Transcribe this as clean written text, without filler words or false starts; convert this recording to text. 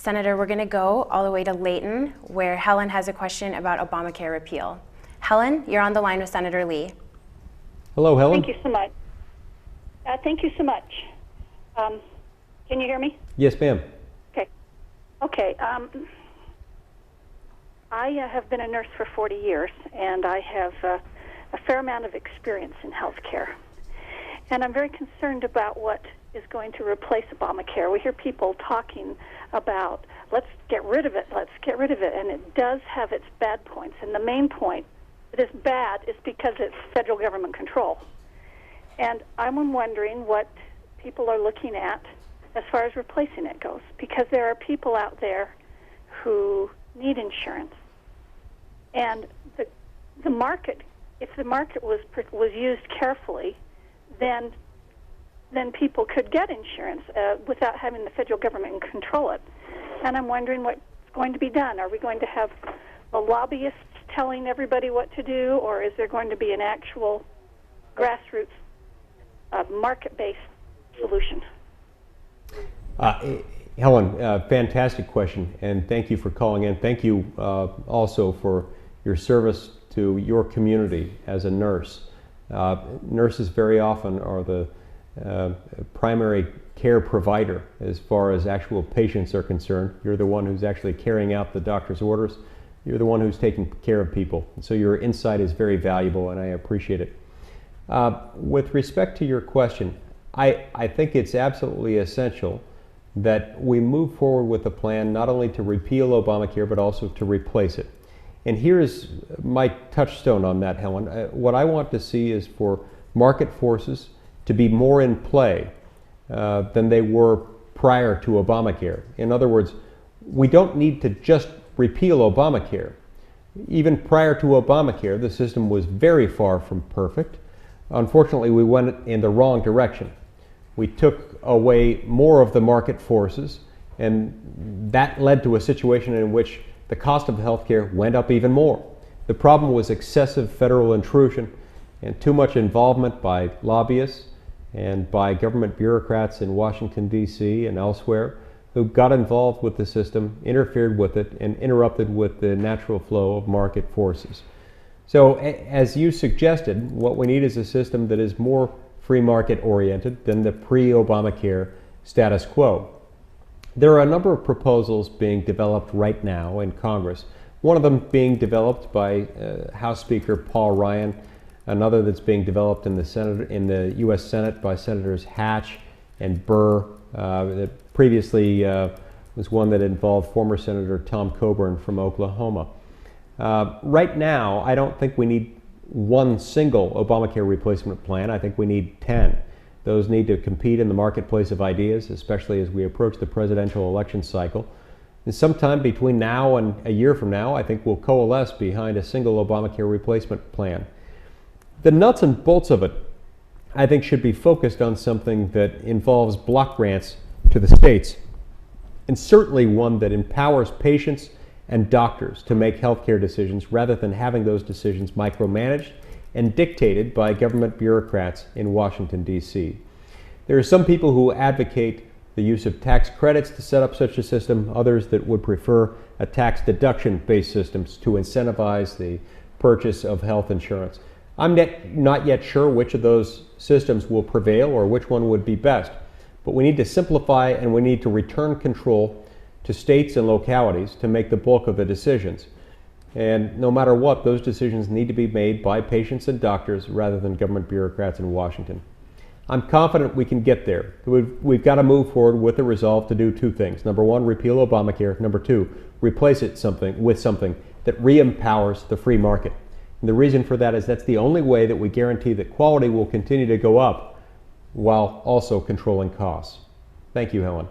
Senator, we're going to go all the way to Layton, where Helen has a question about Obamacare repeal. Helen, you're on the line with Senator Lee. Hello, Helen. Thank you so much. Thank you so much. Can you hear me? Yes, ma'am. Okay. Okay. I have been a nurse for 40 years, and I have a fair amount of experience in healthcare. And I'm very concerned about what is going to replace Obamacare. We hear people talking about, let's get rid of it, and it does have its bad points. And the main point that is bad is because it's federal government control. And I'm wondering what people are looking at as far as replacing it goes, because there are people out there who need insurance. And the market, if the market was used carefully, then people could get insurance without having the federal government control it. And I'm wondering what's going to be done. Are we going to have lobbyists telling everybody what to do, or is there going to be an actual grassroots market-based solution? Helen, fantastic question, and thank you for calling in. Thank you also for your service to your community as a nurse. Nurses very often are the primary care provider as far as actual patients are concerned. You're the one who's actually carrying out the doctor's orders. You're the one who's taking care of people. So your insight is very valuable, and I appreciate it. With respect to your question, I think it's absolutely essential that we move forward with a plan not only to repeal Obamacare, but also to replace it. And here's my touchstone on that, Helen. What I want to see is for market forces to be more in play than they were prior to Obamacare. In other words, we don't need to just repeal Obamacare. Even prior to Obamacare, the system was very far from perfect. Unfortunately, we went in the wrong direction. We took away more of the market forces, and that led to a situation in which the cost of healthcare went up even more. The problem was excessive federal intrusion and too much involvement by lobbyists and by government bureaucrats in Washington, D.C. and elsewhere who got involved with the system, interfered with it, and interrupted with the natural flow of market forces. So, as you suggested, what we need is a system that is more free market oriented than the pre-Obamacare status quo. There are a number of proposals being developed right now in Congress. One of them being developed by House Speaker Paul Ryan, another that's being developed in the U.S. Senate by Senators Hatch and Burr. That previously was one that involved former Senator Tom Coburn from Oklahoma. Right now, I don't think we need one single Obamacare replacement plan. I think we need 10. Those need to compete in the marketplace of ideas, especially as we approach the presidential election cycle. And sometime between now and a year from now, I think we'll coalesce behind a single Obamacare replacement plan. The nuts and bolts of it, I think, should be focused on something that involves block grants to the states, and certainly one that empowers patients and doctors to make healthcare decisions rather than having those decisions micromanaged and dictated by government bureaucrats in Washington, D.C. There are some people who advocate the use of tax credits to set up such a system, others that would prefer a tax deduction-based system to incentivize the purchase of health insurance. I'm not yet sure which of those systems will prevail or which one would be best, but we need to simplify and we need to return control to states and localities to make the bulk of the decisions. And no matter what, those decisions need to be made by patients and doctors rather than government bureaucrats in Washington. I'm confident we can get there. We've got to move forward with the resolve to do two things. Number one, repeal Obamacare. Number two, replace it with something that re-empowers the free market. And the reason for that is that's the only way that we guarantee that quality will continue to go up while also controlling costs. Thank you, Helen.